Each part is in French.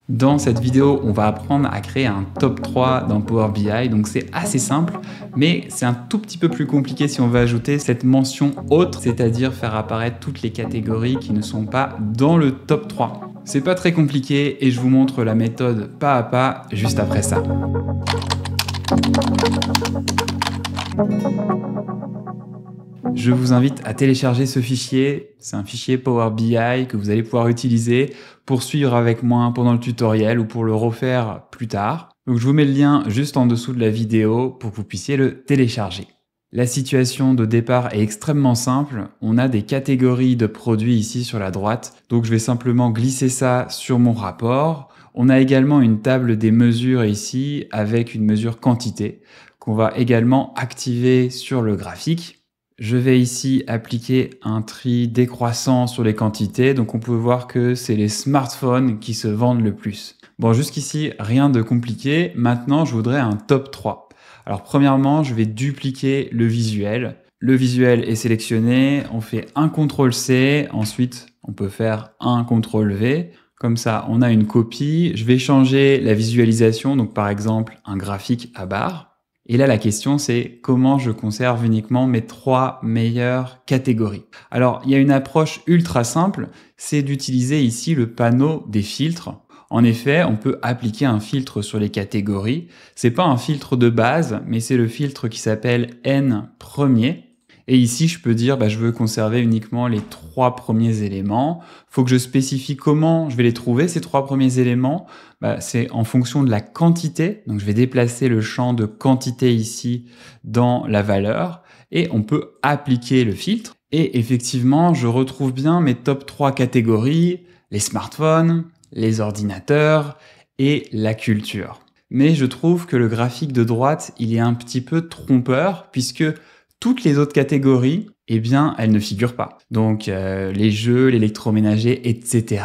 Dans cette vidéo, on va apprendre à créer un top 3 dans Power BI, donc c'est assez simple, mais c'est un tout petit peu plus compliqué si on veut ajouter cette mention autre, c'est-à-dire faire apparaître toutes les catégories qui ne sont pas dans le top 3. C'est pas très compliqué et je vous montre la méthode pas à pas juste après ça. Je vous invite à télécharger ce fichier. C'est un fichier Power BI que vous allez pouvoir utiliser pour suivre avec moi pendant le tutoriel ou pour le refaire plus tard. Donc je vous mets le lien juste en dessous de la vidéo pour que vous puissiez le télécharger. La situation de départ est extrêmement simple. On a des catégories de produits ici sur la droite. Donc je vais simplement glisser ça sur mon rapport. On a également une table des mesures ici avec une mesure quantité qu'on va également activer sur le graphique. Je vais ici appliquer un tri décroissant sur les quantités, donc on peut voir que c'est les smartphones qui se vendent le plus. Bon, jusqu'ici, rien de compliqué. Maintenant, je voudrais un top 3. Alors premièrement, je vais dupliquer le visuel. Le visuel est sélectionné, on fait un CTRL-C, ensuite on peut faire un CTRL-V. Comme ça, on a une copie. Je vais changer la visualisation, donc par exemple un graphique à barre. Et là, la question, c'est comment je conserve uniquement mes 3 meilleures catégories. Alors, il y a une approche ultra simple, c'est d'utiliser ici le panneau des filtres. En effet, on peut appliquer un filtre sur les catégories. C'est pas un filtre de base, mais c'est le filtre qui s'appelle N premier. Et ici, je peux dire, je veux conserver uniquement les 3 premiers éléments. Faut que je spécifie comment je vais les trouver, ces 3 premiers éléments. C'est en fonction de la quantité. Donc, je vais déplacer le champ de quantité ici dans la valeur. Et on peut appliquer le filtre. Et effectivement, je retrouve bien mes top 3 catégories, les smartphones, les ordinateurs et la culture. Mais je trouve que le graphique de droite, il est un petit peu trompeur puisque toutes les autres catégories, elles ne figurent pas. Donc, les jeux, l'électroménager, etc.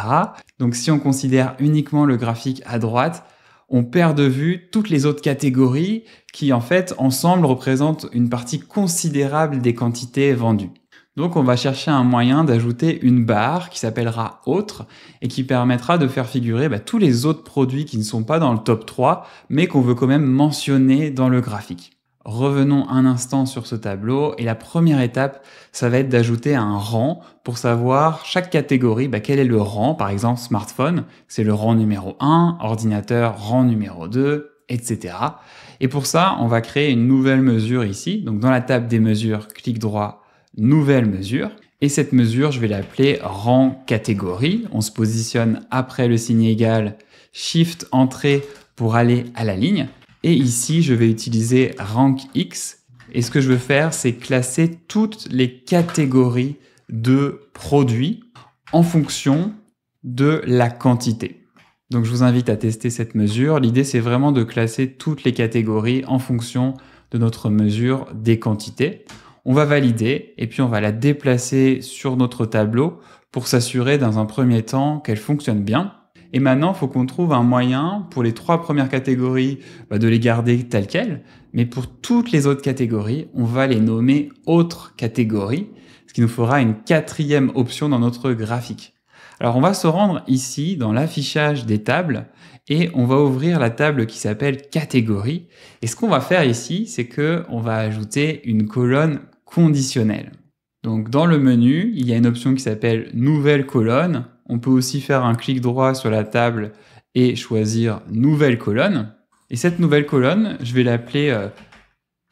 Donc, si on considère uniquement le graphique à droite, on perd de vue toutes les autres catégories qui, en fait, ensemble représentent une partie considérable des quantités vendues. Donc, on va chercher un moyen d'ajouter une barre qui s'appellera « Autre » et qui permettra de faire figurer tous les autres produits qui ne sont pas dans le top 3, mais qu'on veut quand même mentionner dans le graphique. Revenons un instant sur ce tableau et la première étape, ça va être d'ajouter un rang pour savoir chaque catégorie, quel est le rang. Par exemple, smartphone, c'est le rang numéro 1, ordinateur, rang numéro 2, etc. Et pour ça, on va créer une nouvelle mesure ici. Donc dans la table des mesures, clic droit, nouvelle mesure. Et cette mesure, je vais l'appeler rang catégorie. On se positionne après le signe égal, Shift entrée pour aller à la ligne. Et ici, je vais utiliser rank X. Et ce que je veux faire, c'est classer toutes les catégories de produits en fonction de la quantité. Donc, je vous invite à tester cette mesure. L'idée, c'est vraiment de classer toutes les catégories en fonction de notre mesure des quantités. On va valider et puis on va la déplacer sur notre tableau pour s'assurer dans un premier temps qu'elle fonctionne bien. Et maintenant, il faut qu'on trouve un moyen pour les 3 premières catégories de les garder telles quelles. Mais pour toutes les autres catégories, on va les nommer autres catégories, ce qui nous fera une 4e option dans notre graphique. Alors, on va se rendre ici dans l'affichage des tables et on va ouvrir la table qui s'appelle catégorie. Et ce qu'on va faire ici, c'est qu'on va ajouter une colonne conditionnelle. Donc, dans le menu, il y a une option qui s'appelle nouvelle colonne. On peut aussi faire un clic droit sur la table et choisir nouvelle colonne. Et cette nouvelle colonne, je vais l'appeler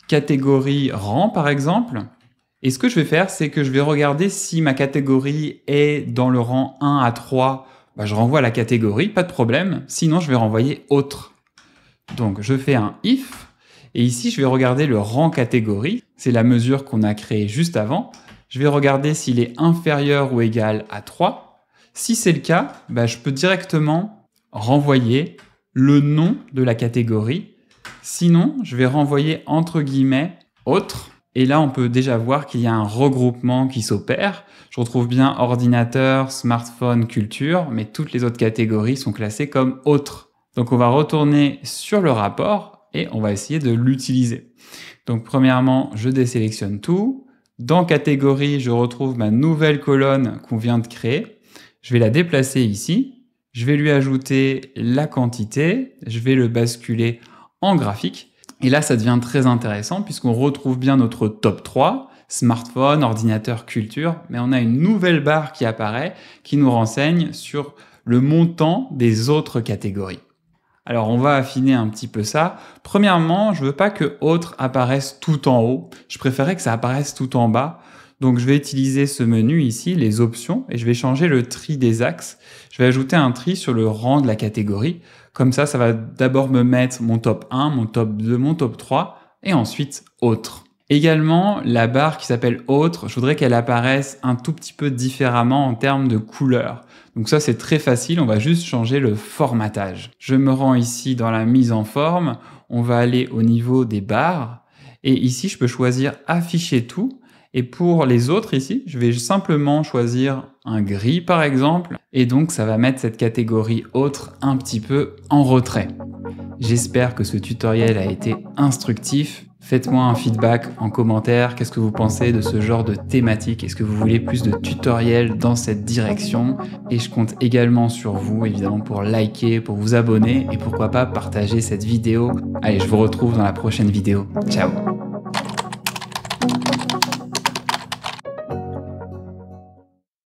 catégorie rang par exemple. Et ce que je vais faire, c'est que je vais regarder si ma catégorie est dans le rang 1 à 3. Je renvoie la catégorie, pas de problème. Sinon, je vais renvoyer autre. Donc, je fais un if. Et ici, je vais regarder le rang catégorie. C'est la mesure qu'on a créée juste avant. Je vais regarder s'il est inférieur ou égal à 3. Si c'est le cas, je peux directement renvoyer le nom de la catégorie. Sinon, je vais renvoyer entre guillemets « autre ». Et là, on peut déjà voir qu'il y a un regroupement qui s'opère. Je retrouve bien ordinateur, smartphone, culture, mais toutes les autres catégories sont classées comme « autre ». Donc, on va retourner sur le rapport et on va essayer de l'utiliser. Donc, premièrement, je désélectionne tout. Dans catégorie, je retrouve ma nouvelle colonne qu'on vient de créer. Je vais la déplacer ici. Je vais lui ajouter la quantité, je vais le basculer en graphique. Et là, ça devient très intéressant puisqu'on retrouve bien notre top 3, smartphone, ordinateur, culture, mais on a une nouvelle barre qui apparaît qui nous renseigne sur le montant des autres catégories. Alors, on va affiner un petit peu ça. Premièrement, je veux pas que autres apparaisse tout en haut. Je préférais que ça apparaisse tout en bas. Donc, je vais utiliser ce menu ici, les options, et je vais changer le tri des axes. Je vais ajouter un tri sur le rang de la catégorie. Comme ça va d'abord me mettre mon top 1, mon top 2, mon top 3, et ensuite autres. Également, la barre qui s'appelle autres, je voudrais qu'elle apparaisse un tout petit peu différemment en termes de couleur. Donc ça, c'est très facile, on va juste changer le formatage. Je me rends ici dans la mise en forme, on va aller au niveau des barres, et ici, je peux choisir afficher tout. Et pour les autres ici, je vais simplement choisir un gris par exemple, et donc ça va mettre cette catégorie autre un petit peu en retrait. J'espère que ce tutoriel a été instructif. Faites-moi un feedback en commentaire, qu'est-ce que vous pensez de ce genre de thématique? Est-ce que vous voulez plus de tutoriels dans cette direction? Et je compte également sur vous, évidemment, pour liker, pour vous abonner et pourquoi pas partager cette vidéo. Allez, je vous retrouve dans la prochaine vidéo. Ciao!